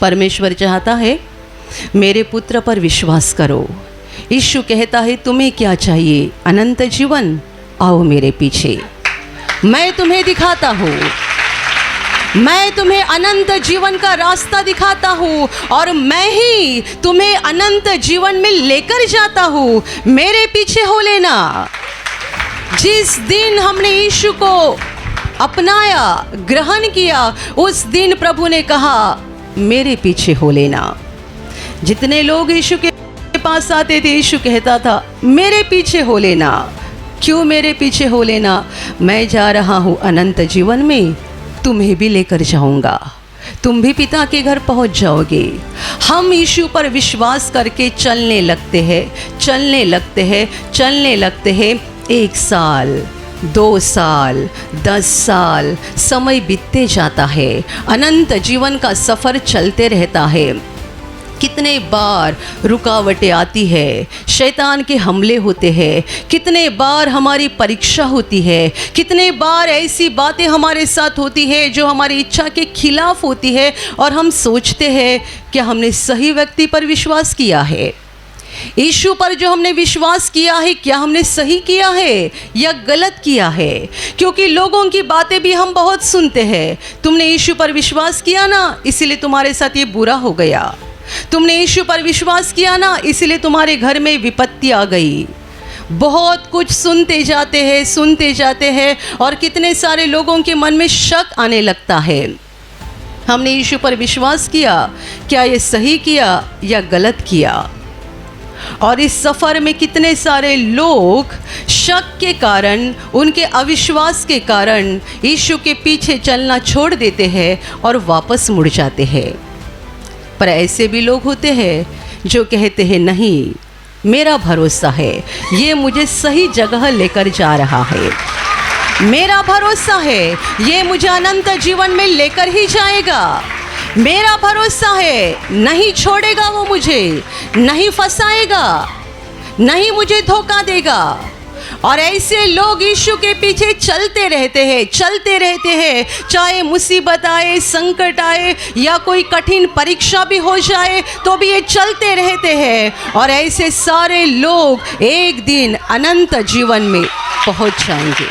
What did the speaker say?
परमेश्वर चाहता है मेरे पुत्र पर विश्वास करो। यीशु कहता है तुम्हें क्या चाहिए? अनंत जीवन, आओ मेरे पीछे, मैं तुम्हें दिखाता हूँ, मैं तुम्हें अनंत जीवन का रास्ता दिखाता हूँ और मैं ही तुम्हें अनंत जीवन में लेकर जाता हूँ, मेरे पीछे हो लेना। जिस दिन हमने यीशु को अपनाया, ग्रहण किया, उस दिन प्रभु ने कहा मेरे पीछे हो लेना। जितने लोग यीशु के पास आते थे, यीशु कहता था मेरे पीछे हो लेना। क्यों मेरे पीछे हो लेना? मैं जा रहा हूँ अनंत जीवन में, तुम्हें भी लेकर जाऊंगा, तुम भी पिता के घर पहुंच जाओगे। हम यीशु पर विश्वास करके चलने लगते हैं, चलने लगते हैं, चलने लगते हैं। 1 साल, 2 साल, 10 साल, समय बीतते जाता है, अनंत जीवन का सफ़र चलते रहता है। कितने बार रुकावटें आती है, शैतान के हमले होते हैं, कितने बार हमारी परीक्षा होती है, कितने बार ऐसी बातें हमारे साथ होती है जो हमारी इच्छा के खिलाफ होती है और हम सोचते हैं क्या हमने सही व्यक्ति पर विश्वास किया है? यीशु पर जो हमने विश्वास किया है, क्या हमने सही किया है या गलत किया है? क्योंकि लोगों की बातें भी हम बहुत सुनते हैं। तुमने यीशु पर विश्वास किया ना, इसीलिए तुम्हारे साथ ये बुरा हो गया। तुमने यीशु पर विश्वास किया ना, इसीलिए तुम्हारे घर में विपत्ति आ गई। बहुत कुछ सुनते जाते हैं, सुनते जाते हैं और कितने सारे लोगों के मन में शक आने लगता है। हमने यीशु पर विश्वास किया, क्या ये सही किया या गलत किया? और इस सफ़र में कितने सारे लोग शक के कारण, उनके अविश्वास के कारण यीशु के पीछे चलना छोड़ देते हैं और वापस मुड़ जाते हैं। पर ऐसे भी लोग होते हैं जो कहते हैं नहीं, मेरा भरोसा है ये मुझे सही जगह लेकर जा रहा है, मेरा भरोसा है ये मुझे अनंत जीवन में लेकर ही जाएगा, मेरा भरोसा है नहीं छोड़ेगा वो मुझे, नहीं फंसाएगा, नहीं मुझे धोखा देगा। और ऐसे लोग यीशु के पीछे चलते रहते हैं, चलते रहते हैं, चाहे मुसीबत आए, संकट आए या कोई कठिन परीक्षा भी हो जाए तो भी ये चलते रहते हैं। और ऐसे सारे लोग एक दिन अनंत जीवन में पहुंच जाएंगे।